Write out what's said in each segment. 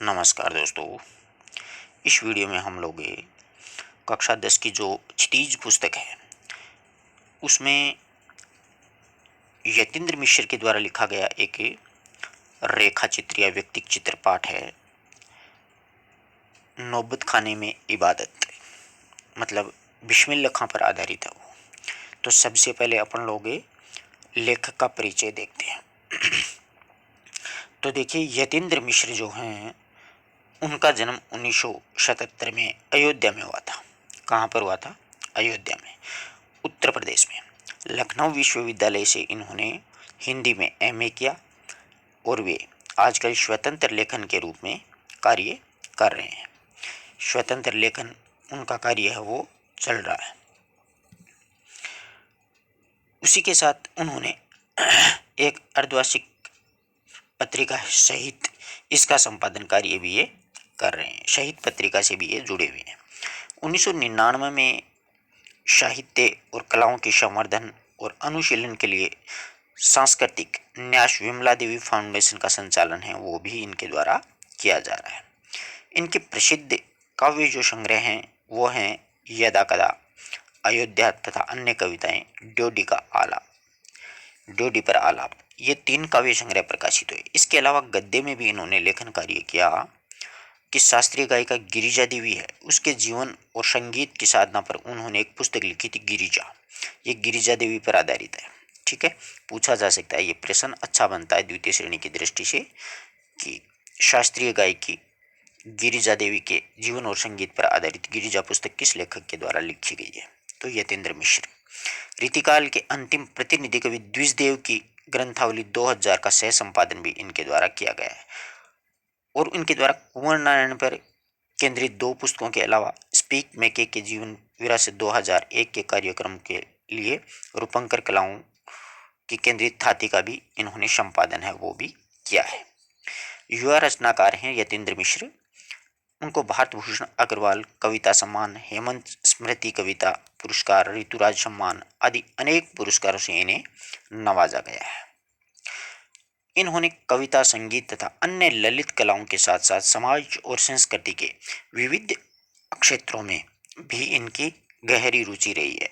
नमस्कार दोस्तों। इस वीडियो में हम लोग कक्षा 10 की जो क्षितिज पुस्तक है उसमें यतीन्द्र मिश्र के द्वारा लिखा गया एक रेखा चित्र या व्यक्तिक चित्र पाठ है, नौबत खाने में इबादत, मतलब बिस्मिल्लाह खां पर आधारित है वो। तो सबसे पहले अपन लोग लेखक का परिचय देखते हैं। तो देखिए, यतीन्द्र मिश्र जो हैं उनका जन्म 1977 में अयोध्या में हुआ था। कहाँ पर हुआ था? अयोध्या में, उत्तर प्रदेश में। लखनऊ विश्वविद्यालय से इन्होंने हिंदी में एमए किया और वे आजकल स्वतंत्र लेखन के रूप में कार्य कर रहे हैं। स्वतंत्र लेखन उनका कार्य है वो चल रहा है। उसी के साथ उन्होंने एक अर्धवार्षिक पत्रिका शहीद, इसका संपादन कार्य भी ये कर रहे हैं। शहीद पत्रिका से भी ये जुड़े हुए हैं। 1999 में साहित्य और कलाओं के संवर्धन और अनुशीलन के लिए सांस्कृतिक न्यास विमला देवी फाउंडेशन का संचालन है वो भी इनके द्वारा किया जा रहा है। इनके प्रसिद्ध काव्य जो संग्रह हैं वो हैं यदा कदा, अयोध्या तथा अन्य कविताएं, ड्योडी का आलाप, ड्योडी पर आलाप, ये 3 काव्य संग्रह प्रकाशित हुए। इसके अलावा गद्य में भी इन्होंने लेखन कार्य किया कि शास्त्रीय गायिका गिरिजा देवी है, उसके जीवन और संगीत की साधना पर उन्होंने एक पुस्तक लिखी थी, गिरिजा। ये गिरिजा देवी पर आधारित है। ठीक है, पूछा जा सकता है, ये प्रश्न अच्छा बनता है द्वितीय श्रेणी की दृष्टि से कि शास्त्रीय गायकी गिरिजा देवी के जीवन और संगीत पर आधारित गिरिजा पुस्तक किस लेखक के द्वारा लिखी गई है? तो यतीन्द्र मिश्र। रीतिकाल के अंतिम प्रतिनिधि कवि द्विजदेव की ग्रंथावली 2000 का सह संपादन भी इनके द्वारा किया गया है। और इनके द्वारा कुंवर नारायण पर केंद्रित 2 पुस्तकों के अलावा स्पीक मैके के जीवन विरासत 2001 के कार्यक्रम के लिए रूपंकर कलाओं की केंद्रित थाती का भी इन्होंने संपादन है वो भी किया है। युवा रचनाकार हैं यतीन्द्र मिश्र। उनको भारत भूषण अग्रवाल कविता सम्मान, हेमंत स्मृति कविता पुरस्कार, ऋतुराज सम्मान आदि अनेक पुरस्कारों से इन्हें नवाजा गया है। इन्होंने कविता, संगीत तथा अन्य ललित कलाओं के साथ साथ समाज और संस्कृति के विविध क्षेत्रों में भी इनकी गहरी रुचि रही है।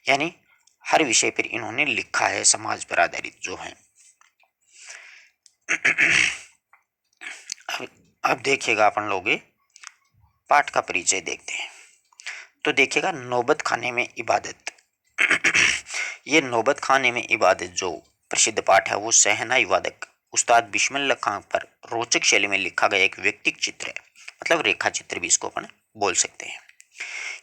यानी हर विषय पर इन्होंने लिखा है, समाज पर आधारित जो है। अब देखिएगा, अपन लोग पाठ का परिचय देखते हैं। तो देखिएगा, नौबत खाने में इबादत। ये नौबत खाने में इबादत जो प्रसिद्ध पाठ है वो शहनाई वादक उस्ताद बिस्मिल्लाह खां पर रोचक शैली में लिखा गया एक व्यक्तिक चित्र है, मतलब रेखा चित्र भी इसको अपन बोल सकते हैं।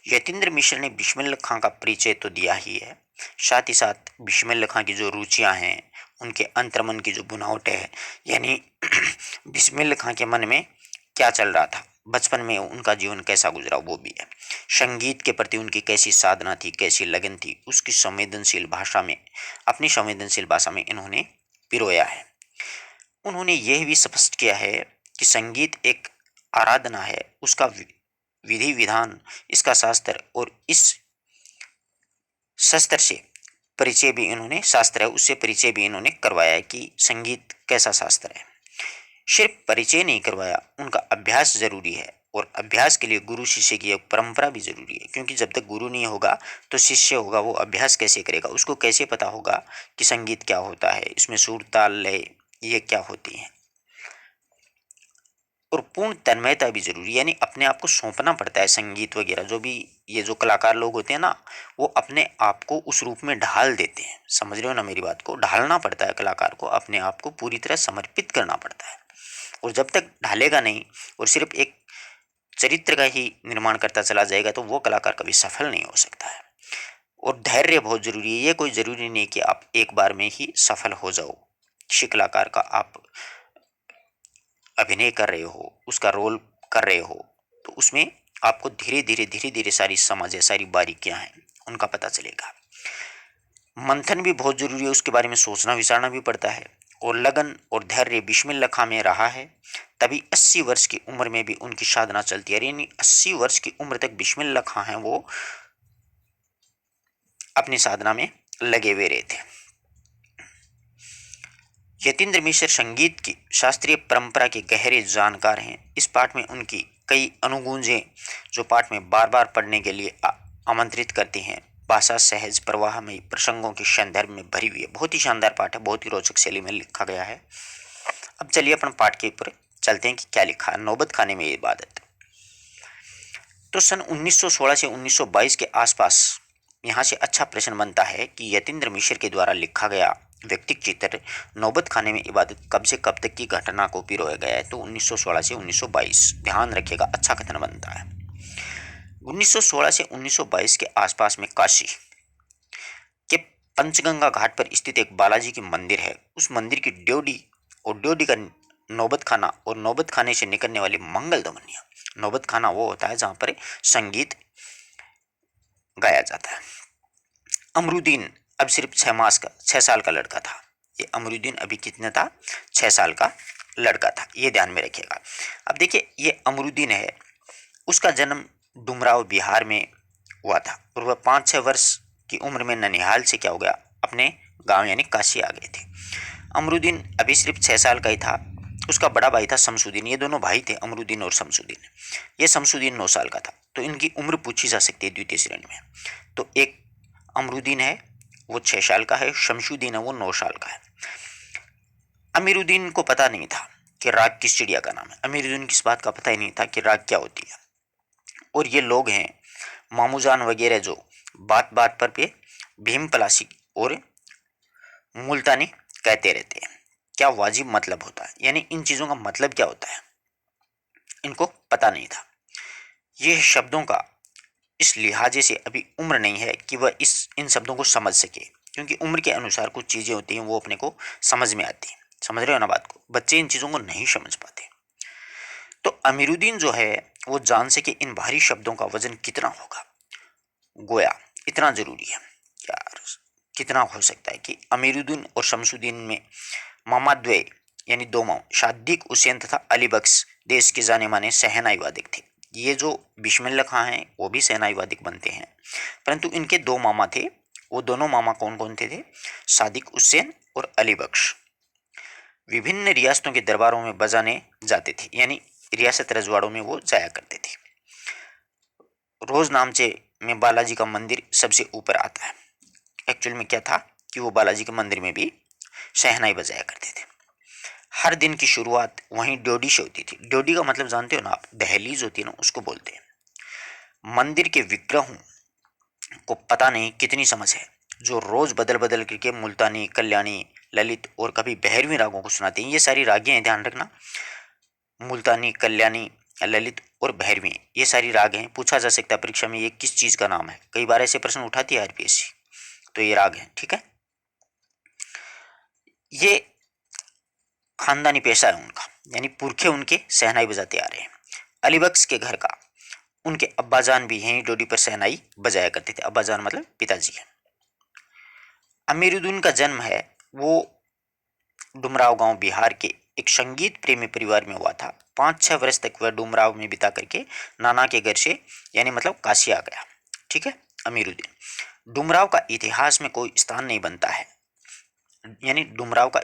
यतीन्द्र मिश्र ने बिस्मिल्लाह खां का परिचय तो दिया ही है, साथ ही साथ बिस्मिल्लाह खां की जो रुचियां हैं, उनके अंतर्मन की जो बुनावट है, यानी बिस्मिल्लाह खां के मन में क्या चल रहा था, बचपन में उनका जीवन कैसा गुजरा वो भी है। संगीत के प्रति उनकी कैसी साधना थी, कैसी लगन थी, उसकी संवेदनशील भाषा में, अपनी संवेदनशील भाषा में इन्होंने पिरोया है। उन्होंने यह भी स्पष्ट किया है कि संगीत एक आराधना है, उसका विधि विधान, इसका शास्त्र और इस शास्त्र से परिचय भी इन्होंने, शास्त्र है उससे परिचय भी इन्होंने करवाया है कि संगीत कैसा शास्त्र है। सिर्फ परिचय नहीं करवाया, उनका अभ्यास जरूरी है और अभ्यास के लिए गुरु शिष्य की एक परंपरा भी जरूरी है, क्योंकि जब तक गुरु नहीं होगा तो शिष्य होगा, वो अभ्यास कैसे करेगा, उसको कैसे पता होगा कि संगीत क्या होता है, इसमें सुर ताल लय ये क्या होती है। और पूर्ण तन्मयता भी जरूरी, यानी अपने आप को सौंपना पड़ता है। संगीत वगैरह जो भी ये जो कलाकार लोग होते हैं ना, वो अपने आप को उस रूप में ढाल देते हैं। समझ रहे हो ना मेरी बात को? ढालना पड़ता है कलाकार को, अपने आप को पूरी तरह समर्पित करना पड़ता है। और जब तक ढालेगा नहीं और सिर्फ एक चरित्र का ही निर्माण करता चला जाएगा तो वो कलाकार कभी सफल नहीं हो सकता है। और धैर्य बहुत जरूरी है। ये कोई जरूरी नहीं कि आप एक बार में ही सफल हो जाओ। किसी कलाकार का आप अभिनय कर रहे हो, उसका रोल कर रहे हो, तो उसमें आपको धीरे धीरे सारी समझ है, सारी बारीकियां हैं, उनका पता चलेगा। मंथन भी बहुत जरूरी है, उसके बारे में सोचना विचारना भी पड़ता है। और लगन और धैर्य बिस्मिल्लाह खां में रहा है, तभी 80 वर्ष की उम्र में भी उनकी साधना चलती है। यानी 80 वर्ष की उम्र तक बिस्मिल्लाह खां हैं वो अपनी साधना में लगे हुए रहे थे। यतीन्द्र मिश्र संगीत की शास्त्रीय परंपरा के गहरे जानकार हैं। इस पाठ में उनकी कई अनुगूंजें जो पाठ में बार बार पढ़ने के लिए आमंत्रित करती हैं। भाषा सहज प्रवाहमयी प्रसंगों के संदर्भ में भरी हुई है। बहुत ही शानदार पाठ है, बहुत ही रोचक शैली में लिखा गया है। अब चलिए अपन पाठ के ऊपर चलते हैं कि क्या लिखा है। नौबत खाने में इबादत। तो सन 1916 से 1922 के आसपास यहाँ से अच्छा प्रश्न बनता है कि यतीन्द्र मिश्र के द्वारा लिखा गया व्यक्तिक चित्र नौबत खाने में इबादत कब से कब तक की घटना को पिरोया गया है। तो 1916 से 1922, ध्यान रखिएगा, अच्छा कथन बनता है। 1916 से 1922 के आसपास में काशी के पंचगंगा घाट पर स्थित एक बालाजी की मंदिर है। उस मंदिर की ड्योढ़ी और ड्योढ़ी का नौबत खाना और नौबत खाने से निकलने वाली मंगल ध्वनियाँ। नौबत खाना वो होता है जहाँ पर संगीत गाया जाता है। अमरुद्दीन अब सिर्फ 6 साल का लड़का था। ये अमरुद्दीन अभी कितना था? 6 साल का लड़का था, ये ध्यान में रखिएगा। अब देखिए, ये अमरुद्दीन है, उसका जन्म डुमराव बिहार में हुआ था और वह 5-6 वर्ष की उम्र में ननिहाल से क्या हो गया, अपने गांव यानी काशी आ गए थे। अमरुद्दीन अभी सिर्फ 6 साल का ही था। उसका बड़ा भाई था शमसुद्दीन, ये दोनों भाई थे, अमरुद्दीन और शमसुद्दीन। ये शमसुद्दीन 9 साल का था, तो इनकी उम्र पूछी जा सकती है द्वितीय श्रेणी में। तो एक अमरुद्दीन है वो 6 साल का है, शमसुद्दीन है वो 9 साल का है। अमीरुद्दीन को पता नहीं था कि राग किस चिड़िया का नाम है। अमीरुद्दीन की इस बात का पता ही नहीं था कि राग क्या होती है। और ये लोग हैं मामूजान वगैरह जो बात बात पर पे भीम पलासी और मुल्तानी कहते रहते हैं। क्या वाजिब मतलब होता है, यानी इन चीज़ों का मतलब क्या होता है, इनको पता नहीं था। ये शब्दों का इस लिहाजे से अभी उम्र नहीं है कि वह इन शब्दों को समझ सके, क्योंकि उम्र के अनुसार कुछ चीज़ें होती हैं वो अपने को समझ में आती हैं। समझ रहे हो ना बात को? बच्चे इन चीज़ों को नहीं समझ पाते। तो अमीरुद्दीन जो है वो जान सके इन भारी शब्दों का वजन कितना होगा। गोया इतना जरूरी है यार, कितना हो सकता है कि अमीरुद्दीन और शमसुद्दीन में मामाद्वय यानी दो मामा शादिक हुसैन तथा अली बख्श देश के जाने माने शहनाई वादक थे। ये जो बिस्मिल्लाह खां हैं वो भी शहनाई वादक बनते हैं, परंतु इनके 2 मामा थे। वो दोनों मामा कौन कौन थे? सादिक हुसैन और अली बख्श। विभिन्न रियासतों के दरबारों में बजाने जाते थे, यानी रियासत रजवाड़ों में वो जाया करते थे। रोज नामचे में बालाजी का मंदिर सबसे ऊपर आता है। एक्चुअल में क्या था कि वो बालाजी के मंदिर में भी शहनाई बजाया करते थे। हर दिन की शुरुआत वहीं ड्योढ़ी से होती थी। ड्योढ़ी का मतलब जानते हो ना आप? दहलीज होती है ना, उसको बोलते हैं। मंदिर के विग्रहों को पता नहीं कितनी समझ है, जो रोज बदल बदल करके मुल्तानी, कल्याणी, ललित और कभी भैरवी रागों को सुनाते हैं। ये सारी रागें हैं, ध्यान रखना। मुल्तानी, कल्याणी, ललित और भैरवी, ये सारी राग हैं। पूछा जा सकता है परीक्षा में ये किस चीज का नाम है, कई बार ऐसे प्रश्न उठाती है आरपीएससी। तो ये राग है, ठीक है। ये खानदानी पेशा है उनका, यानी पुरखे उनके शहनाई बजाते आ रहे हैं। अली बख्श के घर का उनके अब्बाजान भी यहीं डोडी पर शहनाई बजाया करते थे। अब्बाजान मतलब पिताजी है। अमीरुद्दीन का जन्म है वो डुमराव गांव बिहार के एक संगीत प्रेमी परिवार में हुआ था। 5-6 वर्ष तक वह डुमराव में बिता करके नाना के घर से यानी मतलब काशी आ गया, ठीक है। अमीरुद्दीन डुमराव का इतिहास में कोई स्थान नहीं बनता है, यानी डुमराव का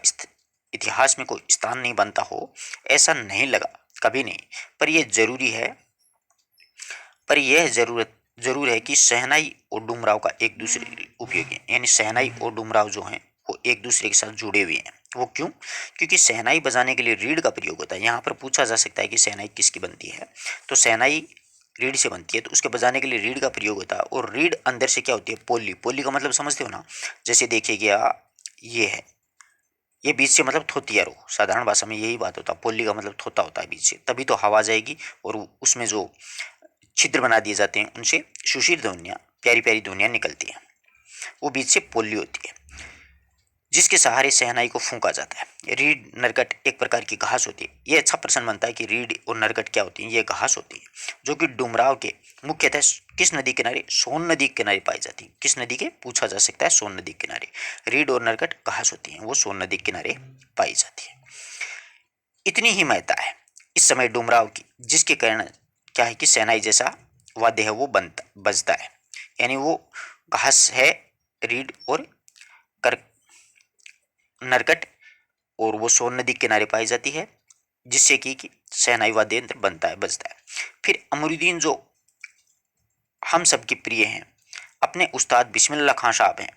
इतिहास में कोई स्थान नहीं बनता हो ऐसा नहीं लगा, कभी नहीं। पर यह जरूरी है, पर यह जरूर है कि शहनाई और डुमराव का एक दूसरे उपयोगी, यानी शहनाई और डुमराव जो हैं वो एक दूसरे के साथ जुड़े हुए हैं। वो क्यों? क्योंकि शहनाई बजाने के लिए रीढ़ का प्रयोग होता है। यहाँ पर पूछा जा सकता है कि शहनाई किसकी बनती है, तो शहनाई रीढ़ से बनती है, तो उसके बजाने के लिए रीढ़ का प्रयोग होता है। और रीढ़ अंदर से क्या होती है? पोली। पोली का मतलब समझते हो ना? जैसे देखिए गया ये है, ये बीच से मतलब थोतिया रो, साधारण भाषा में यही बात होता है। पोली का मतलब थोता होता है बीच से, तभी तो हवा जाएगी और उसमें जो छिद्र बना दिए जाते हैं उनसे सुशील ध्वनियाँ, प्यारी प्यारी ध्वनियाँ निकलती हैं। वो बीच से पोली होती है जिसके सहारे शहनाई को फूंका जाता है। रीढ़ नरकट एक प्रकार की घास होती है। ये अच्छा प्रश्न बनता है कि रीढ़ और नरकट क्या होती है? ये घास होती है जो कि डुमराव के मुख्यतः किस नदी किनारे? सोन नदी के किनारे पाई जाती है। किस नदी के? पूछा जा सकता है, सोन नदी के किनारे। रीढ़ और नरकट घास होती हैं, वो सोन नदी के किनारे पाई जाती है। इतनी ही महत्ता है इस समय डुमराव की, जिसके कारण क्या है कि शहनाई जैसा वाद्य है वो बजता है, यानी वो घास है रीढ़ और कर नरकट और वो सोन नदी के किनारे पाई जाती है, जिससे कि शहनाई वाद्य यंत्र बनता है, बजता है। फिर अमरुद्दीन जो हम सबके प्रिय हैं, अपने उस्ताद बिस्मिल्लाह खां साहब हैं,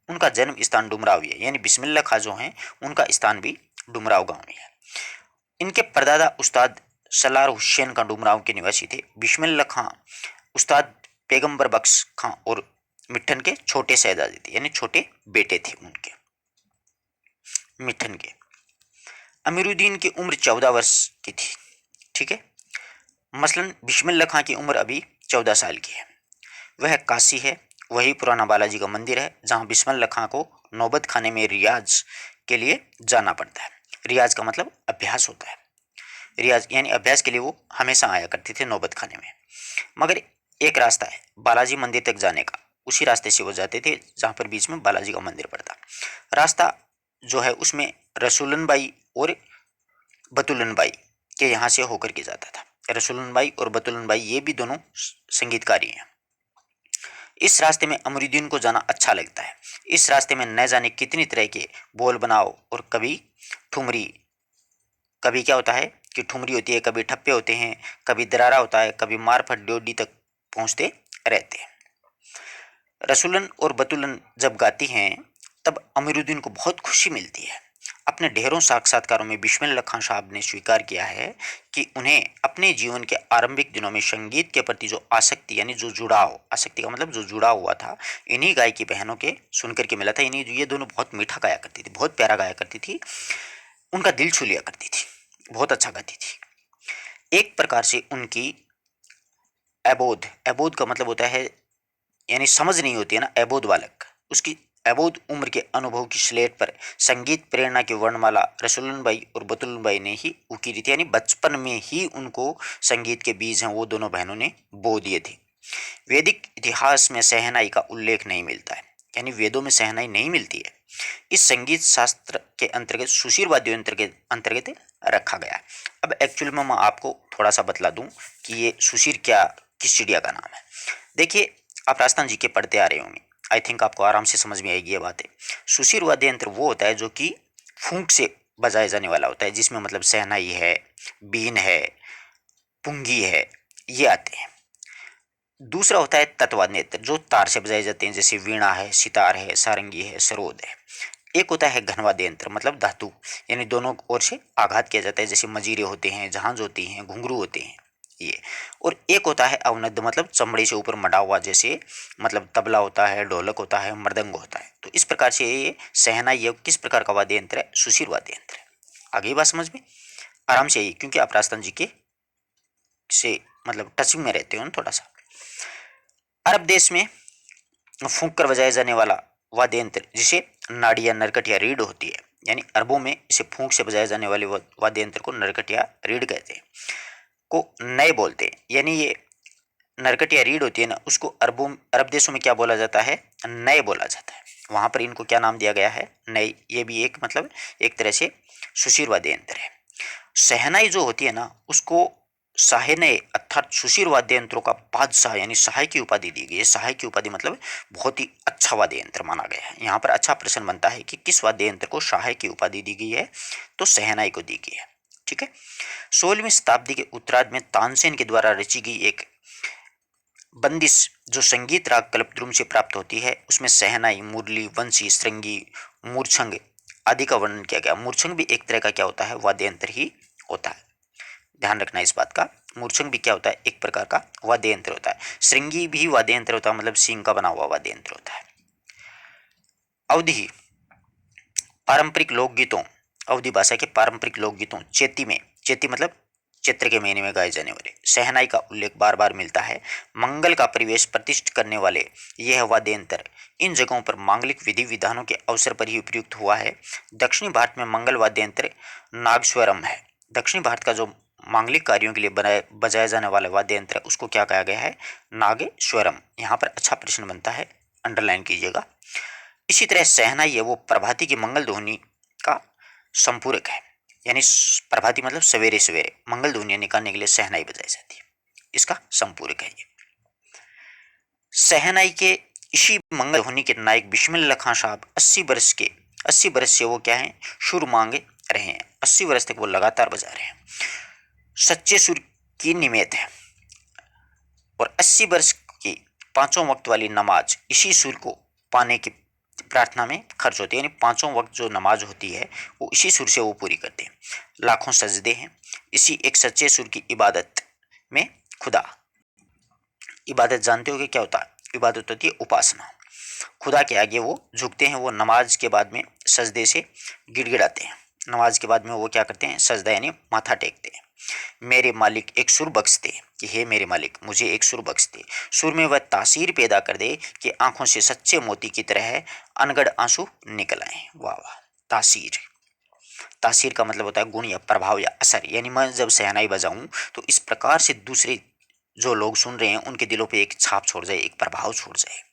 उनका जन्म स्थान डुमराव है, यानी बिस्मिल्लाह खां जो हैं उनका स्थान भी डुमराव गांव में है। इनके परदादा उस्ताद सलार हुसैन का डुमराव के निवासी थे। बिस्मिल्लाह खां उस्ताद पैगंबर बख्श खां और मिट्ठन के छोटे शहजादे थे, यानी छोटे बेटे थे उनके, मिट्ठन के। अमीरुद्दीन की उम्र 14 वर्ष की थी, ठीक है। मसलन बिस्मिल्लाह खां की उम्र अभी 14 साल की है। वह काशी है, वही पुराना बालाजी का मंदिर है जहां बिस्मिल्लाह खां को नौबत खाने में रियाज के लिए जाना पड़ता है। रियाज का मतलब अभ्यास होता है। रियाज यानी अभ्यास के लिए वो हमेशा आया करते थे नौबत खाने में। मगर एक रास्ता है बालाजी मंदिर तक जाने का, उसी रास्ते से वो जाते थे जहाँ पर बीच में बालाजी का मंदिर पड़ता। रास्ता जो है उसमें रसूलन बाई और बतुलन बाई के यहाँ से होकर के जाता था। रसूलन बाई और बतुलन बाई ये भी दोनों संगीतकारी हैं। इस रास्ते में अमरुद्दीन को जाना अच्छा लगता है। इस रास्ते में न जाने कितनी तरह के बोल बनाओ, और कभी ठुमरी, कभी क्या होता है कि ठुमरी होती है, कभी ठप्पे होते हैं, कभी दरारा होता है, कभी मारफट ड्योडी तक पहुंचते रहते हैं। रसूलन और बतुलन जब गाती हैं तब अमीरुद्दीन को बहुत खुशी मिलती है। अपने ढेरों साक्षात्कारों में बिस्मिल्लाह खां साहब ने स्वीकार किया है कि उन्हें अपने जीवन के आरंभिक दिनों में संगीत के प्रति जो आसक्ति, यानी जो जुड़ाव, आसक्ति का मतलब जो जुड़ाव हुआ था, इन्हीं गायकी बहनों के सुनकर के मिला था। इन्हीं ये दोनों बहुत मीठा गाया करती थी, बहुत प्यारा गाया करती थी, उनका दिल छू लिया करती थी, बहुत अच्छा गाती थी। एक प्रकार से उनकी अबोध, अबोध का मतलब होता है यानी समझ नहीं होती है ना, अबोध बालक, उसकी अबोध उम्र के अनुभव की स्लेट पर संगीत प्रेरणा की वर्णमाला रसूलन बाई और बतुलन बाई ने ही उकीरी थी, यानी बचपन में ही उनको संगीत के बीज हैं वो दोनों बहनों ने बो दिए थे। वैदिक इतिहास में सहनाई का उल्लेख नहीं मिलता है, यानी वेदों में सहनाई नहीं मिलती है। इस संगीत शास्त्र के अंतर्गत सुशीर वाद्य यंत्र के अंतर्गत रखा गया है। अब एक्चुअल में मैं आपको थोड़ा सा बतला दूं कि ये सुशीर क्या, किस चिड़िया का नाम है। देखिए, आप राजस्थान जी के पढ़ते आ रहे होंगे, आई थिंक आपको आराम से समझ में आएगी ये बातें। सुशीर वाद्य यंत्र वो होता है जो कि फूंक से बजाया जाने वाला होता है, जिसमें मतलब सहनाई है, बीन है, पुंगी है, ये आते हैं। दूसरा होता है तत्वाद यंत्र जो तार से बजाए जाते हैं, जैसे वीणा है, सितार है, सारंगी है, सरोद है। एक होता है घनवाद्य यंत्र मतलब धातु, यानी दोनों ओर से आघात किया जाता है, जैसे मजीरे होते हैं, झांझ होती हैं, घुंघरू होते हैं ये। और एक होता है अवनद्ध मतलब चमड़े से ऊपर मढ़ा हुआ, जैसे मतलब तबला होता है, ढोलक होता है, मृदंग होता है। तो इस प्रकार से ये सहनाई ये किस प्रकार का वाद्य यंत्र है, सुशीर वाद्य यंत्र है। आगे बात समझ में आराम से आई, क्योंकि आप राजस्थान जी के से मतलब टचिंग में रहते हो ना थोड़ा सा। अरब देश में फूंक कर बजाया जाने वाला वाद्य यंत्र जिसे नाड़ी या नरकट या रीड होती है, यानी अरबों में इसे फूंक से बजाए जाने वाले वाद्य यंत्र को नरकट या रीड कहते हैं, को नए बोलते हैं। यानी ये नरकट या रीड होती है ना, उसको अरब देशों में क्या बोला जाता है, नए बोला जाता है। वहां पर इनको क्या नाम दिया गया है, नए। ये भी एक मतलब एक तरह से सुशीर वाद्य यंत्र है। शहनाई जो होती है ना, उसको साहने अर्थात सुशीर वाद्य यंत्रों का बादशाह यानी सहाय की उपाधि दी गई है। सहाय की उपाधि मतलब बहुत ही अच्छा वाद्य यंत्र माना गया है। यहाँ पर अच्छा प्रश्न बनता है कि किस वाद्य यंत्र को सहाय की उपाधि दी गई है, तो शहनाई को दी गई है, ठीक है। 16वीं शताब्दी के उत्तरार्ध में तानसेन के द्वारा रची गई एक बंदिश जो संगीत राग कल्पद्रुम से प्राप्त होती है, उसमें शहनाई, मुरली, वंशी, श्रृंगी, मूर्छंग आदि का वर्णन किया गया। मूर्छंग भी एक तरह का क्या होता है, वाद्य यंत्र ही होता है, ध्यान रखना इस बात का। मूर्छंग भी क्या होता है, एक प्रकार का वाद्य यंत्र होता है। श्रृंगी भी वाद्य यंत्र होता है, मतलब सींग का बना हुआ वाद्य यंत्र होता है। अवधि पारंपरिक लोकगीतों, अवधि भाषा के पारंपरिक लोकगीतों चेती में, चेती मतलब चैत्र के महीने में गाए जाने वाले शहनाई का उल्लेख बार बार मिलता है। मंगल का परिवेश प्रतिष्ठित करने वाले यह वाद्य यंत्र इन जगहों पर मांगलिक विधि विधानों के अवसर पर ही उपयुक्त हुआ है। दक्षिणी भारत में मंगल वाद्य यंत्र नागस्वरम है। दक्षिणी भारत का जो मांगलिक कार्यों के लिए बजाया जाने वाला वाद्य यंत्र उसको क्या कहा गया है, नागेश्वरम। यहाँ पर अच्छा प्रश्न बनता है, अंडरलाइन कीजिएगा। इसी तरह शहनाई है वो प्रभाती की मंगल ध्वनि का संपूरक है, यानी प्रभाती मतलब सवेरे सवेरे मंगल ध्वनियां निकालने के लिए शहनाई बजाई जाती है, इसका संपूरक है ये। शहनाई के इसी मंगल ध्वनि के नायक बिस्मिल्लाह खां साहब 80 वर्ष के 80 वर्ष से वो क्या है, सुर मांग रहे हैं। 80 वर्ष तक वो लगातार बजा रहे हैं। सच्चे सुर की निमित्त है। और 80 वर्ष की पांचों वक्त वाली नमाज इसी सुर को पाने की प्रार्थना में खर्च होती है। यानी पांचों वक्त जो नमाज होती है वो इसी सुर से वो पूरी करते हैं। लाखों सजदे हैं इसी एक सच्चे सुर की इबादत में। खुदा, इबादत जानते हो कि क्या होता है? इबादत होती है उपासना। खुदा के आगे वो झुकते हैं। वो नमाज के बाद में सजदे से गिड़गिड़ाते हैं। नमाज के बाद में वो क्या करते हैं? सजदा यानी माथा टेकते हैं। मेरे मालिक एक सुर बख्श दे, कि हे मेरे मालिक मुझे एक सुर बख्श दे। सुर में वह तासीर पैदा कर दे कि आंखों से सच्चे मोती की तरह अनगढ़ आंसू निकल आए। वाह वाह। तासीर, तासीर का मतलब होता है गुण या प्रभाव या असर। यानी मैं जब शहनाई बजाऊं तो इस प्रकार से दूसरे जो लोग सुन रहे हैं उनके दिलों पे एक छाप छोड़ जाए, एक प्रभाव छोड़ जाए,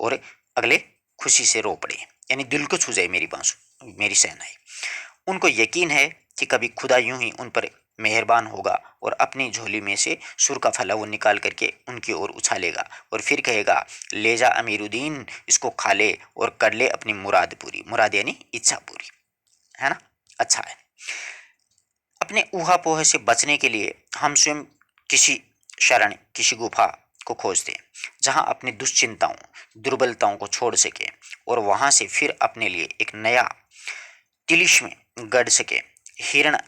और अगले खुशी से रो पड़े। यानी दिल को छू जाए मेरी बांसुरी, मेरी शहनाई। उनको यकीन है कि कभी खुदा यूं ही उन पर मेहरबान होगा और अपनी झोली में से सुर का फला वो निकाल करके उनकी ओर उछालेगा और फिर कहेगा, ले जा अमीरुद्दीन, इसको खा ले और कर ले अपनी मुराद पूरी। मुराद यानी इच्छा पूरी, है ना? अच्छा है। अपने ऊहापोह से बचने के लिए हम स्वयं किसी शरण, किसी गुफा को खोजते हैं जहां अपनी दुश्चिंताओं, दुर्बलताओं को छोड़ सके और वहां से फिर अपने लिए एक नया तिलिस्म गढ़ सके। हिरण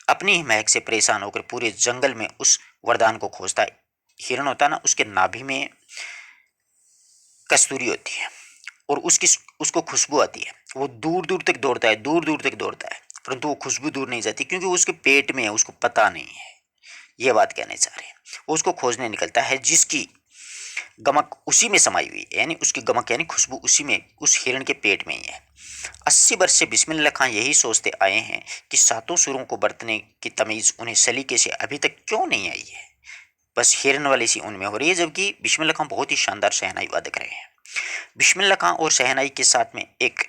अपनी ही महक से परेशान होकर पूरे जंगल में उस वरदान को खोजता है। हिरण होता है ना, उसके नाभि में कस्तूरी होती है और उसकी उसको खुशबू आती है। वो दूर दूर तक दौड़ता है, दूर दूर तक दौड़ता है, परंतु वो खुशबू दूर नहीं जाती क्योंकि वो उसके पेट में है, उसको पता नहीं है। ये बात कहने चाह रहे हैं। वो उसको खोजने निकलता है जिसकी गमक उसी में समाई हुई है। यानी उसकी गमक यानी खुशबू उसी में, उस हिरण के पेट में ही है। 80 वर्ष से बिस्मिल्लाह खां यही सोचते आए हैं कि सातों सुरों को बरतने की तमीज उन्हें सलीके से अभी तक क्यों नहीं आई है। बस हिरन वाली सी उनमें हो रही है, जबकि बिस्मिल्लाह खां बहुत ही शानदार शहनाई वादक रहे हैं। बिस्मिल्लाह खां और शहनाई के साथ में एक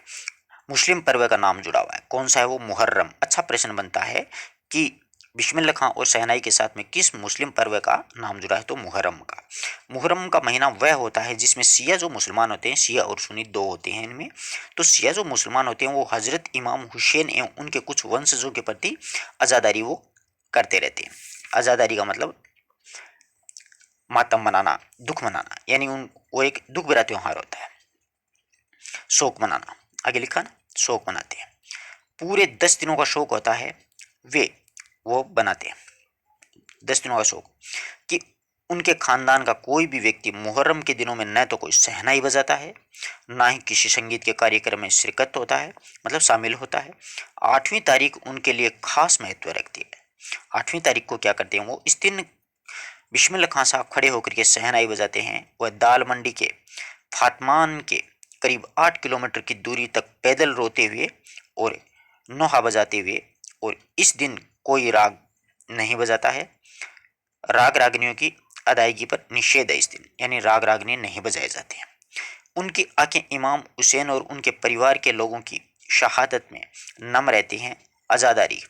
मुस्लिम पर्व का नाम जुड़ा हुआ है। कौन सा है वो? मुहर्रम। अच्छा प्रश्न बनता है कि बिस्मिल्लाह खां और शहनाई के साथ में किस मुस्लिम पर्व का नाम जुड़ा है? तो मुहर्रम का। मुहर्रम का महीना वह होता है जिसमें शिया जो मुसलमान होते हैं, शिया और सुन्नी दो होते हैं इनमें। तो शिया जो मुसलमान होते हैं वो हजरत इमाम हुसैन एवं उनके कुछ वंशजों के प्रति अजादारी वो करते रहते हैं। अजादारी का मतलब मातम मनाना, दुख मनाना। यानी उन वो एक दुख भरा त्योहार होता है, शोक मनाना। आगे लिखा ना, शोक मनाते हैं। पूरे 10 दिनों का शोक होता है, वे वो बनाते हैं 10 दिनों का शोक, कि उनके खानदान का कोई भी व्यक्ति मुहर्रम के दिनों में न तो कोई शहनाई बजाता है, ना ही किसी संगीत के कार्यक्रम में शिरकत होता है, मतलब शामिल होता है। 8वीं तारीख उनके लिए खास महत्व रखती है। 8वीं तारीख को क्या करते हैं वो? इस दिन बिस्मिल्लाह खां साहब खड़े होकर के शहनाई बजाते हैं। वह दाल मंडी के फातमान के करीब 8 किलोमीटर की दूरी तक पैदल रोते हुए और नौहा बजाते हुए। और इस दिन कोई राग नहीं बजाता है। राग रागनियों की अदायगी पर निषेध है इस दिन, यानी राग रागनी नहीं बजाए जाते हैं। उनकी आंखें इमाम हुसैन और उनके परिवार के लोगों की शहादत में नम रहती हैं। अजादारी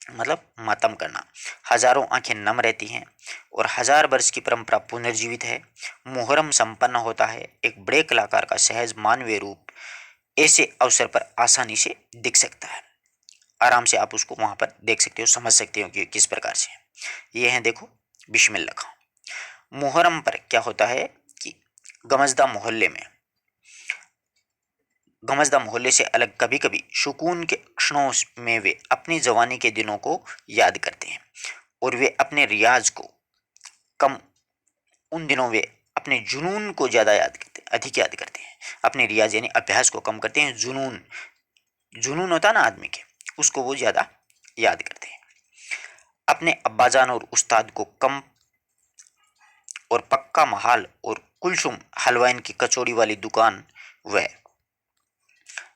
मतलब मातम करना। हजारों आंखें नम रहती हैं और 1000 वर्ष की परंपरा पुनर्जीवित है। मुहर्रम संपन्न होता है। एक बड़े कलाकार का सहज मानवीय रूप ऐसे अवसर पर आसानी से दिख सकता है। आराम से आप उसको वहां पर देख सकते हो, समझ सकते हो कि किस प्रकार से है। ये है देखो बिस्मिल्लाह खां। मुहर्रम पर क्या होता है कि गमजदा मोहल्ले से अलग कभी कभी सुकून के क्षणों में वे अपनी जवानी के दिनों को याद करते हैं। और वे अपने रियाज को कम, उन दिनों वे अपने जुनून को ज़्यादा याद करते हैं, अधिक याद करते हैं। अपने रियाज यानी अभ्यास को कम करते हैं। जुनून, जुनून होता है ना आदमी के, उसको वो ज़्यादा याद करते हैं। अपने अब्बाजान और उस्ताद को कम और पक्का महाल और कुलसुम हलवाइन की कचौड़ी वाली दुकान व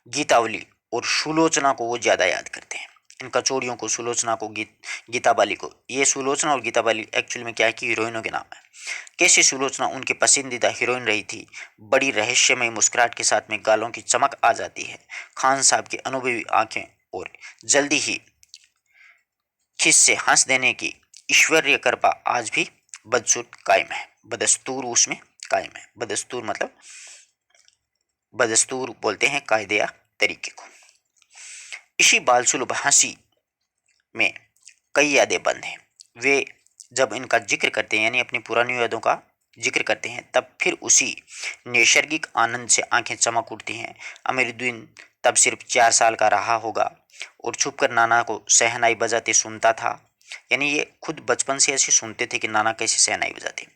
गीतावली और सुलोचना को वो ज़्यादा याद करते हैं। इन कचौड़ियों को, सुलोचना को, गीताबाली को। ये सुलोचना और गीताबाली एक्चुअल में क्या है कि हीरोइनों के नाम है। कैसे सुलोचना उनकी पसंदीदा हीरोइन रही थी। बड़ी रहस्यमय मुस्कुराहट के साथ में गालों की चमक आ जाती है। खान साहब की अनुभवी आंखें और जल्दी ही खिस से हंस देने की ईश्वरीय कृपा आज भी बदसूर कायम है, बदस्तूर उसमें कायम है। बदस्तूर मतलब, बदस्तूर बोलते हैं कायदे या तरीके को। इसी बाल सुलभ हंसी में कई यादें बंद हैं। वे जब इनका जिक्र करते हैं, यानी अपनी पुरानी यादों का जिक्र करते हैं, तब फिर उसी नैसर्गिक आनंद से आंखें चमक उठती हैं। अमीरुद्दीन तब सिर्फ 4 साल का रहा होगा और छुपकर नाना को शहनाई बजाते सुनता था। यानी ये खुद बचपन से ऐसे सुनते थे कि नाना कैसे शहनाई बजाते।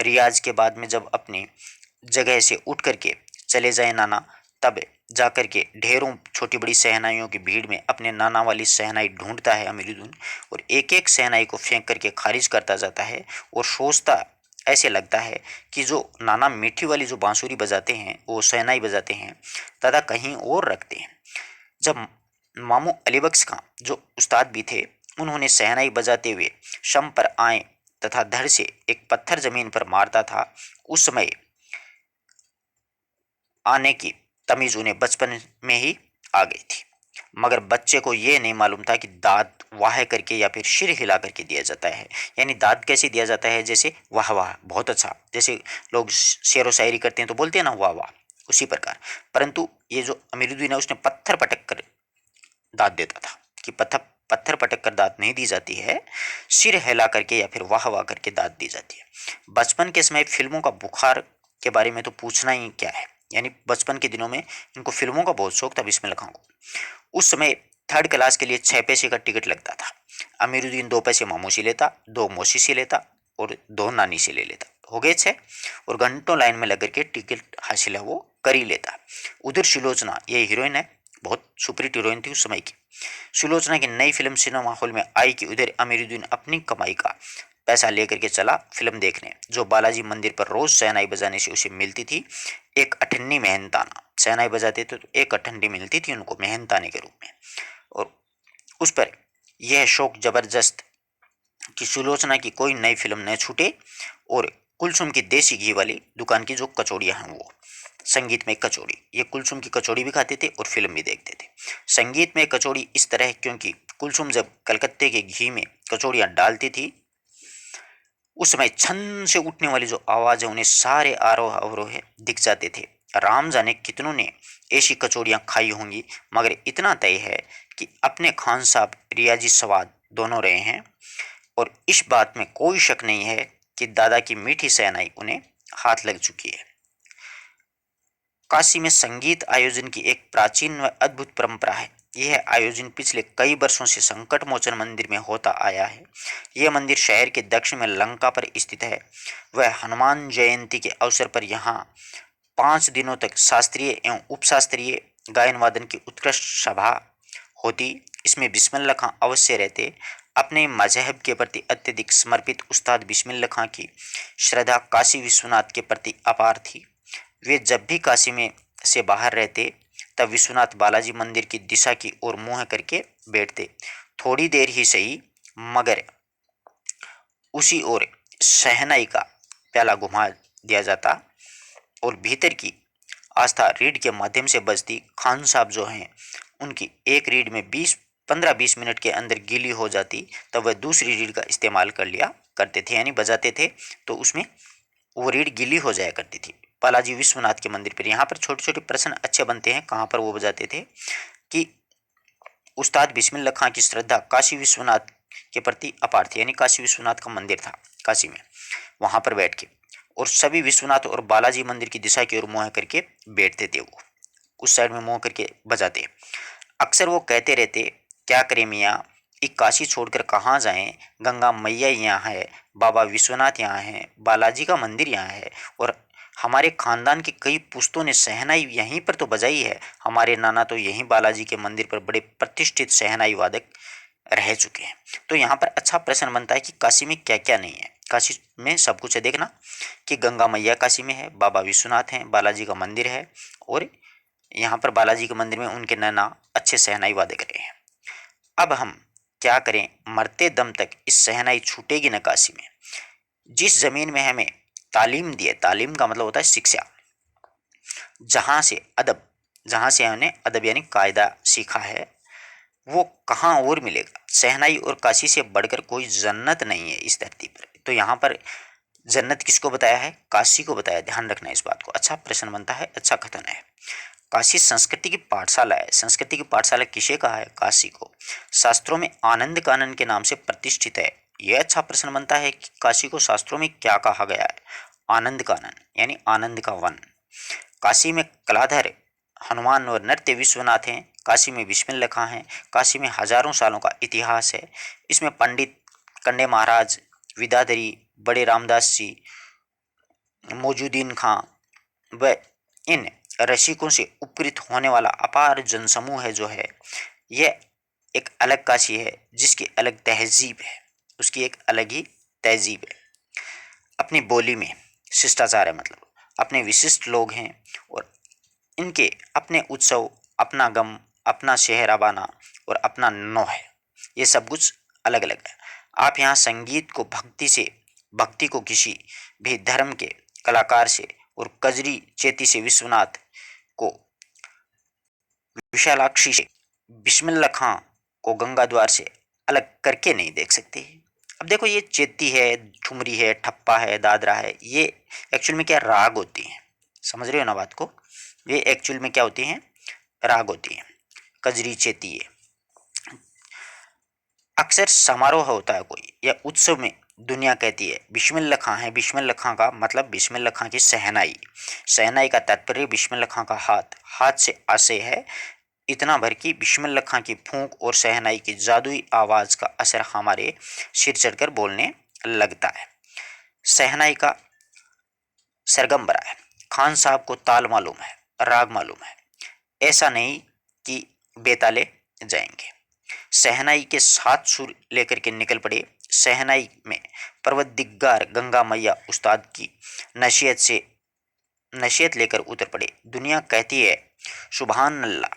रियाज के बाद में जब अपनी जगह से उठ करके चले जाए नाना, तब जाकर के ढेरों छोटी बड़ी शहनाइयों की भीड़ में अपने नाना वाली शहनाई ढूंढता है अमीरुद्दीन, और एक एक शहनाई को फेंक करके खारिज करता जाता है और सोचता, ऐसे लगता है कि जो नाना मीठी वाली जो बांसुरी बजाते हैं, वो शहनाई बजाते हैं, दादा कहीं और रखते हैं। जब मामू अलीबख्श खां जो उस्ताद भी थे, उन्होंने शहनाई बजाते हुए शम पर आए तथा धड़ से एक पत्थर जमीन पर मारता था, उस समय आने की तमीज उन्हें बचपन में ही आ गई थी। मगर बच्चे को यह नहीं मालूम था कि दाद वाह करके या फिर सिर हिला करके दिया जाता है। यानी दाद कैसे दिया जाता है, जैसे वाह वाह, बहुत अच्छा, जैसे लोग शेर व शायरी करते हैं तो बोलते हैं ना वाह वाह, उसी प्रकार। परंतु ये जो अमीरुद्दीन है, उसने पत्थर पटक कर दाद देता था कि पत्थर पत्थर पटक कर दाद नहीं दी जाती है, सिर हिला करके या फिर वाह वाह करके दाद दी जाती है। बचपन के समय फिल्मों का बुखार के बारे में तो पूछना ही क्या है। यानी बचपन के दिनों में इनको फिल्मों का बहुत शौक था बिस्मिल्लाह खां को। उस समय 3rd क्लास के लिए 6 पैसे का टिकट लगता था। अमीरुद्दीन 2 पैसे मामू से लेता, 2 मौसी से लेता और 2 नानी से ले लेता, हो गए 6, और घंटों लाइन में लग करके टिकट हासिल है वो कर ही लेता। उधर सुलोचना, ये हीरोइन है, बहुत सुपरहिट हीरोइन थी उस समय की। सुलोचना की नई फिल्म सिनेमा हॉल में आई कि उधर अमीरुद्दीन अपनी कमाई का पैसा लेकर के चला फिल्म देखने, जो बालाजी मंदिर पर रोज शहनाई बजाने से उसे मिलती थी एक अठन्नी मेहनताना। शहनाई बजाते थे तो एक अठन्नी मिलती थी उनको मेहनताने के रूप में, और उस पर यह शौक जबरदस्त कि सुलोचना की कोई नई फिल्म न छूटे, और कुलसुम की देसी घी वाली दुकान की जो कचौड़ियाँ हैं, वो संगीत में कचौड़ी, ये कुलसुम की कचौड़ी भी खाते थे और फिल्म भी देखते थे। संगीत में कचौड़ी इस तरह, क्योंकि कुलसुम जब कलकत्ते के घी में कचौड़ियाँ डालती थी, उस समय छन से उठने वाली जो आवाज है, उन्हें सारे आरोह अवरोह दिख जाते थे। राम जाने कितनों ने ऐसी कचौड़ियाँ खाई होंगी, मगर इतना तय है कि अपने खान साहब रियाजी स्वाद दोनों रहे हैं, और इस बात में कोई शक नहीं है कि दादा की मीठी शहनाई उन्हें हाथ लग चुकी है। काशी में संगीत आयोजन की एक प्राचीन व अद्भुत परंपरा है। यह आयोजन पिछले कई वर्षों से संकट मोचन मंदिर में होता आया है। यह मंदिर शहर के दक्षिण में लंका पर स्थित है। वह हनुमान जयंती के अवसर पर यहाँ 5 दिनों तक शास्त्रीय एवं उपशास्त्रीय गायन वादन की उत्कृष्ट सभा होती। इसमें बिस्मिल्लाह खां अवश्य रहते। अपने मजहब के प्रति अत्यधिक समर्पित उस्ताद बिस्मिल्लाह खां की श्रद्धा काशी विश्वनाथ के प्रति अपार थी। वे जब भी काशी में से बाहर रहते, तब विश्वनाथ बालाजी मंदिर की दिशा की ओर मुंह करके बैठते। थोड़ी देर ही सही, मगर उसी ओर शहनाई का प्याला घुमा दिया जाता और भीतर की आस्था रीढ़ के माध्यम से बजती। खान साहब जो हैं, उनकी एक रीढ़ में 15-20 मिनट के अंदर गीली हो जाती, तब वह दूसरी रीढ़ का इस्तेमाल कर लिया करते थे, यानी बजाते थे तो उसमें वो रीढ़ गीली हो जाया करती थी। बालाजी विश्वनाथ के मंदिर पर, यहाँ पर छोटे छोटे प्रश्न अच्छे बनते हैं, कहाँ पर वो बजाते थे कि उस्ताद बिस्मिल्लाह खां की श्रद्धा काशी विश्वनाथ के प्रति अपार थी, यानी काशी विश्वनाथ का मंदिर था काशी में, वहाँ पर बैठ के, और सभी विश्वनाथ और बालाजी मंदिर की दिशा की ओर मुँह करके बैठते थे। वो उस साइड में मुँह करके बजाते। अक्सर वो कहते रहते, क्या करें मियाँ, एक काशी छोड़कर कहाँ जाएं, गंगा मैया यहाँ है, बाबा विश्वनाथ यहाँ है, बालाजी का मंदिर यहाँ है, और हमारे खानदान की कई पुश्तों ने शहनाई यहीं पर तो बजाई है। हमारे नाना तो यहीं बालाजी के मंदिर पर बड़े प्रतिष्ठित शहनाई वादक रह चुके हैं। तो यहाँ पर अच्छा प्रश्न बनता है कि काशी में क्या क्या नहीं है। काशी में सब कुछ है, देखना कि गंगा मैया काशी में है, बाबा विश्वनाथ हैं, बालाजी का मंदिर है, और यहाँ पर बालाजी के मंदिर में उनके नाना अच्छे शहनाई वादक रहे हैं। अब हम क्या करें, मरते दम तक इस शहनाई छूटेगी न काशी में। जिस जमीन में हमें तालीम दी है, तालीम का मतलब होता है शिक्षा, जहाँ से हमने अदब यानी कायदा सीखा है, वो कहाँ और मिलेगा। शहनाई और काशी से बढ़कर कोई जन्नत नहीं है इस धरती पर। तो यहाँ पर जन्नत किसको बताया है, काशी को बताया, ध्यान रखना इस बात को। अच्छा प्रश्न बनता है, अच्छा कथन है। काशी संस्कृति की पाठशाला है। संस्कृति की पाठशाला किसे कहा है? काशी को। शास्त्रों में आनंद कानन के नाम से प्रतिष्ठित है। यह अच्छा प्रश्न बनता है कि काशी को शास्त्रों में क्या कहा गया है? आनंद कानन यानी आनंद का वन। काशी में कलाधर हनुमान और नृत्य विश्वनाथ हैं। काशी में बिस्मिल्लाह खां हैं। काशी में हजारों सालों का इतिहास है। इसमें पंडित कंडे महाराज, विदाधरी, बड़े रामदास जी, मौजूदीन खां व इन रसिकों से उपकृत होने वाला अपार जनसमूह है जो है, यह एक अलग काशी है जिसकी अलग तहजीब है। उसकी एक अलग ही तहजीब है। अपनी बोली में शिष्टाचार है, मतलब अपने विशिष्ट लोग हैं और इनके अपने उत्सव, अपना गम, अपना शहराबाना और अपना नौ है। ये सब कुछ अलग अलग है। आप यहाँ संगीत को भक्ति को किसी भी धर्म के कलाकार से और कजरी चेती से विश्वनाथ को, विशालाक्षी से बिस्मिल्लाह खां को गंगा द्वार से अलग करके नहीं देख सकते। अब देखो, ये चेती है, ठुमरी है, ठप्पा है, दादरा है, ये एक्चुअल में क्या राग होती हैं। समझ रहे हो ना बात को? ये एक्चुअल में क्या होती हैं? राग होती हैं। कजरी, चेती है। अक्सर समारोह होता है कोई या उत्सव में दुनिया कहती है बिस्मिल्लाह खां है। बिस्मिल्लाह खां का मतलब बिस्मिल्लाह खां की शहनाई। शहनाई का तात्पर्य बिस्मिल्लाह खां का हाथ। हाथ से आशय है इतना भर की बिस्मिल्लाह खां की फूंक और शहनाई की जादुई आवाज का असर हमारे सिर चढ़कर बोलने लगता है। शहनाई का सरगम बरा है। खान साहब को ताल मालूम है, राग मालूम है। ऐसा नहीं कि बेताले जाएंगे। शहनाई के 7 सुर लेकर के निकल पड़े। शहनाई में पर्वतदिग्गार गंगा मैया उस्ताद की नसीहत लेकर उतर पड़े। दुनिया कहती है सुभान अल्लाह,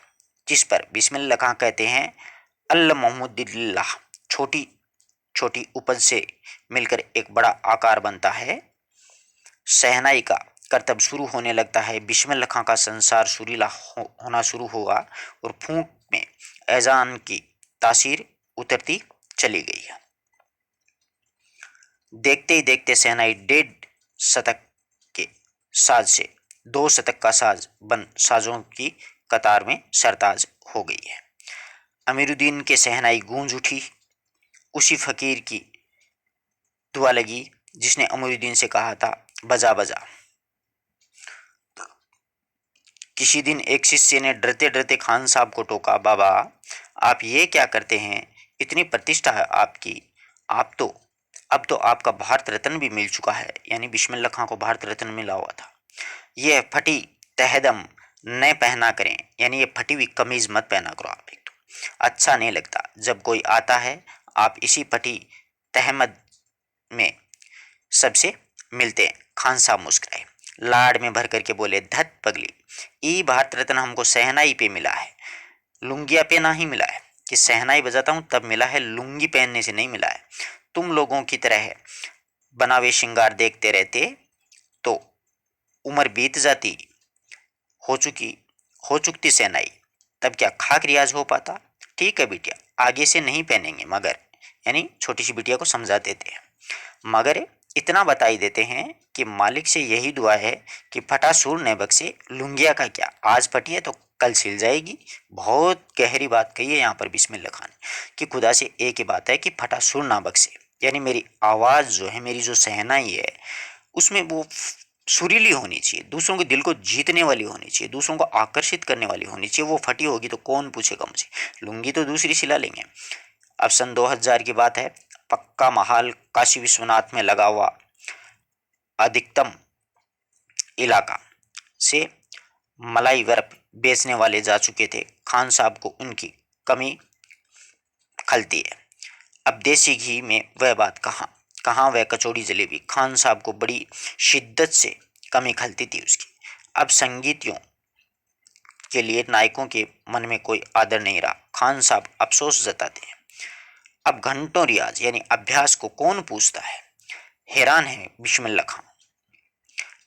जिस पर बिस्मिल्लाह खां कहते हैं अल्लाह मोहम्मदिल्लाह। छोटी छोटी उपज से मिलकर एक बड़ा आकार बनता है। शहनाई का करतब शुरू होने लगता है। बिस्मिल्लाह खां का संसार सुरीला होना शुरू होगा और फूंक में ऐजान की तासीर उतरती चली गई है। देखते ही देखते शहनाई 1.5 शतक के साज से 2 शतक का साज बन साजों की कतार में सरताज हो गई है। अमीरुद्दीन के शहनाई गूंज उठी। उसी फकीर की दुआ लगी जिसने अमीरुद्दीन से कहा था बजा बजा। किसी दिन एक शिष्य ने डरते डरते खान साहब को टोका, बाबा आप ये क्या करते हैं? इतनी प्रतिष्ठा है आपकी, अब तो आपका भारत रत्न भी मिल चुका है। यानी बिस्मिल्लाह खां को भारत रत्न मिला हुआ था। यह फटी तहदम न पहना करें, यानी ये फटी हुई कमीज मत पहना करो आप। एक तो अच्छा नहीं लगता जब कोई आता है, आप इसी फटी तहमद में सबसे मिलते हैं। खान साहब मुस्कुराए, लाड़ में भर करके बोले, धत पगली, ई भारत रत्न हमको शहनाई पे मिला है, लुंगिया पे नहीं मिला है। कि शहनाई बजाता हूं तब मिला है, लुंगी पहनने से नहीं मिला है। तुम लोगों की तरह बनावे श्रृंगार देखते रहते तो उम्र बीत जाती, हो चुकती शहनाई, तब क्या खाक रियाज हो पाता? ठीक है बिटिया, आगे से नहीं पहनेंगे, मगर यानी छोटी सी बिटिया को समझा देते हैं। मगर इतना बता ही देते हैं कि मालिक से यही दुआ है कि फटा सूर न बख्शे। लुंगिया का क्या, आज फटी है तो कल सिल जाएगी। बहुत गहरी बात कही है यहाँ पर बिस्मिल्लाह खान ने कि खुदा से एक ही बात है कि फटा सूर ना बख्शे। यानी मेरी आवाज़ जो है, मेरी जो शहनाई है, उसमें वो सुरीली होनी चाहिए, दूसरों के दिल को जीतने वाली होनी चाहिए, दूसरों को आकर्षित करने वाली होनी चाहिए। वो फटी होगी तो कौन पूछेगा मुझे, लुंगी तो दूसरी सिला लेंगे। अब सन 2000 की बात है। पक्का महाल काशी विश्वनाथ में लगा हुआ अधिकतम इलाका से मलाई बर्फ बेचने वाले जा चुके थे। खान साहब को उनकी कमी खलती है। अब देसी घी में वह बात कहाँ कहाँ वह कचौड़ी जलेबी। खान साहब को बड़ी शिद्दत से कमी खलती थी उसकी। अब संगीतियों के लिए नायकों के मन में कोई आदर नहीं रहा। खान साहब अफसोस जताते हैं। अब घंटों रियाज यानी अभ्यास को कौन पूछता है? हैरान है बिस्मिल्लाह खां।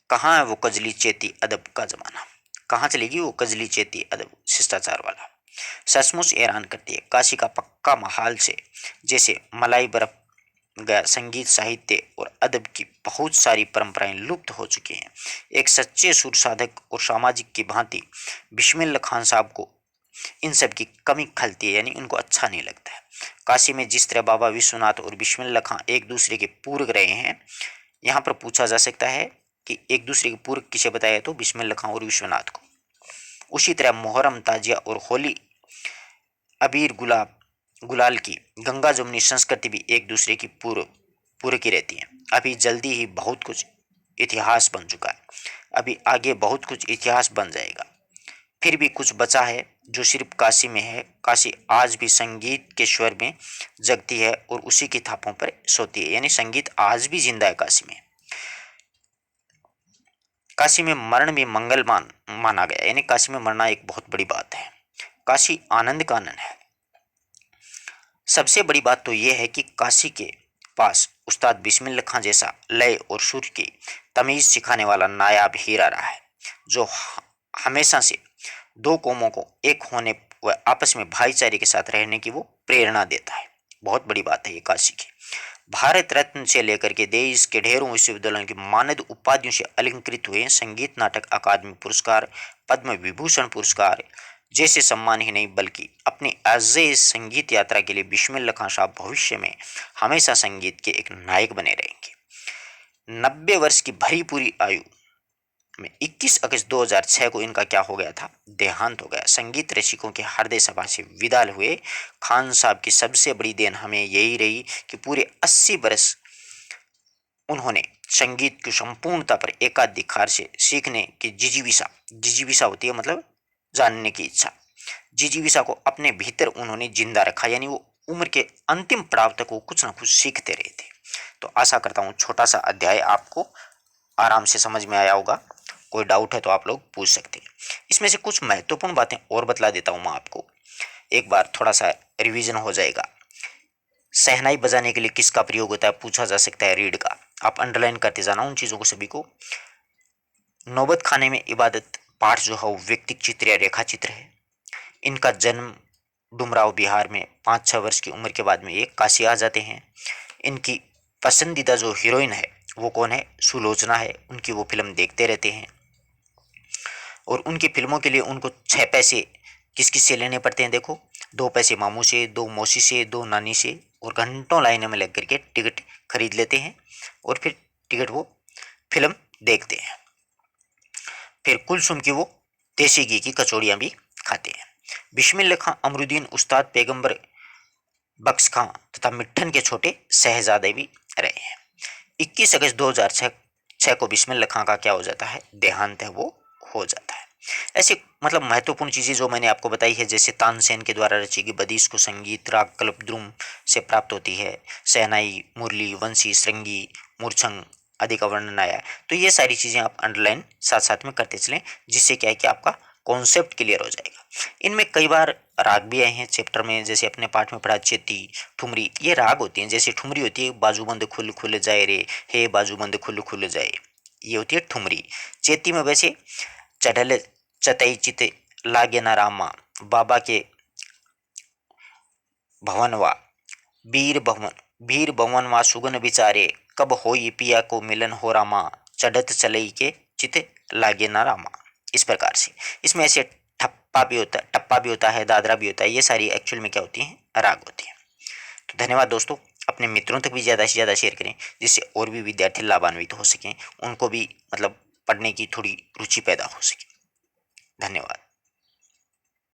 कहाँ है वो कजली चेती अदब का जमाना? कहाँ चलेगी वो कजली चेती अदब शिष्टाचार वाला? सचमुच हैरान करती है। काशी का पक्का महाल से जैसे मलाई बर्फ गया संगीत साहित्य और अदब की बहुत सारी परंपराएं लुप्त हो चुकी हैं। एक सच्चे सुर साधक और सामाजिक की भांति बिस्मिल्लाह खान साहब को इन सब की कमी खलती है, यानी उनको अच्छा नहीं लगता है। काशी में जिस तरह बाबा विश्वनाथ और बिस्मिल्लाह खां एक दूसरे के पूरक रहे हैं, यहाँ पर पूछा जा सकता है कि एक दूसरे के पूरक किसे बताया, तो बिस्मिल्लाह खां और विश्वनाथ को। उसी तरह मुहर्रम, ताजिया और होली, अबीर, गुलाल की गंगा जमुनी संस्कृति भी एक दूसरे की पूरक ही रहती है। अभी जल्दी ही बहुत कुछ इतिहास बन चुका है, अभी आगे बहुत कुछ इतिहास बन जाएगा। फिर भी कुछ बचा है जो सिर्फ काशी में है। काशी आज भी संगीत के स्वर में जगती है और उसी की थापों पर सोती है, यानी संगीत आज भी जिंदा है काशी में। काशी में मरण भी मंगलमान माना गया, यानी काशी में मरना एक बहुत बड़ी बात है। काशी आनंद का आनंद है। सबसे बड़ी बात तो यह है कि काशी के पास उस्ताद बिस्मिल्लाह खां जैसा लय और सुर की तमीज सिखाने वाला नायाब हीरा रहा है, जो हमेशा से दो कौमों को एक होने व आपस में भाईचारे के साथ रहने की वो प्रेरणा देता है। बहुत बड़ी बात है ये काशी की। भारत रत्न से लेकर के देश के ढेरों विश्वविद्यालयों की मानद उपाधियों से अलंकृत हुए संगीत नाटक अकादमी पुरस्कार, पद्म विभूषण पुरस्कार जैसे सम्मान ही नहीं, बल्कि अपनी अजय संगीत यात्रा के लिए बिस्मिल्लाह खां साहब भविष्य में हमेशा संगीत के एक नायक बने रहेंगे। 90 वर्ष की भरी पूरी आयु में 21 अगस्त 2006 को इनका क्या हो गया था, देहांत हो गया। संगीत रसिकों के हृदय सभा से विदा हुए खान साहब की सबसे बड़ी देन हमें यही रही कि पूरे 80 बरस उन्होंने संगीत की संपूर्णता पर एकाधिकार से सीखने की जिजीविसा होती है, मतलब जानने की इच्छा, जिजीविसा को अपने भीतर उन्होंने जिंदा रखा, यानी वो उम्र के अंतिम पड़ाव तक वो कुछ ना कुछ सीखते रहे थे। तो आशा करता हूँ छोटा सा अध्याय आपको आराम से समझ में आया होगा। कोई डाउट है तो आप लोग पूछ सकते हैं। इसमें से कुछ महत्वपूर्ण बातें और बतला देता हूँ मैं आपको, एक बार थोड़ा सा रिवीजन हो जाएगा। शहनाई बजाने के लिए किसका प्रयोग होता है, पूछा जा सकता है, रीड का। आप अंडरलाइन करते जाना उन चीज़ों को सभी को। नौबत खाने में इबादत पाठ जो है वो व्यक्तिक चित्र या रेखा चित्र है। इनका जन्म डुमराव बिहार में 5-6 वर्ष की उम्र के बाद में ये काशी आ जाते हैं। इनकी पसंदीदा जो हीरोइन है वो कौन है, सुलोचना है। उनकी वो फिल्म देखते रहते हैं और उनकी फिल्मों के लिए उनको 6 पैसे किस किस से लेने पड़ते हैं, देखो, 2 पैसे मामू से, 2 मौसी से, 2 नानी से, और घंटों लाइन में लग करके टिकट खरीद लेते हैं और फिर टिकट वो फिल्म देखते हैं। फिर कुलसुम की वो देसी घी की कचौड़ियाँ भी खाते हैं। बिस्मिल्लाह खां अमरुद्दीन उस्ताद पैगंबर बख्श खां तथा मिट्ठन के छोटे शहजादे भी रहे हैं। 21 अगस्त 2006 को बिस्मिल्लाह खां का क्या हो जाता है, देहांत है वो हो जाता है। ऐसे मतलब महत्वपूर्ण चीज़ें जो मैंने आपको बताई है, जैसे तानसेन के द्वारा रची गई बदीश को संगीत राग कल्पद्रुम से प्राप्त होती है, शहनाई, मुरली, वंशी, श्रृंगी, मूर्छंग आदि का वर्णन आया है। तो ये सारी चीज़ें आप अंडरलाइन साथ साथ में करते चलें, जिससे क्या है कि आपका कॉन्सेप्ट क्लियर हो जाएगा। इनमें कई बार राग भी आए हैं चैप्टर में, जैसे अपने पाठ में पढ़ा चेती, ठुमरी, ये राग होती हैं। जैसे ठुमरी होती है बाजूबंद खुल खुल जाए रे, हे बाजूबंद खुल खुल जाए, ये होती है ठुमरी। चेती में वैसे चढ़ल चतई चित लागे ना रामा, बाबा के भवनवा, वीर भवनवा सुगन विचारे, कब होई पिया को मिलन हो रामा, चढ़त चलई के चित लागे ना रामा। इस प्रकार से इसमें ऐसे टप्पा भी होता है, दादरा भी होता है। ये सारी एक्चुअल में क्या होती हैं, राग होती हैं। तो धन्यवाद दोस्तों। अपने मित्रों तक भी ज़्यादा से ज़्यादा शेयर करें, जिससे और भी विद्यार्थी लाभान्वित हो सकें, उनको भी मतलब पढ़ने की थोड़ी रुचि पैदा हो सके। धन्यवाद।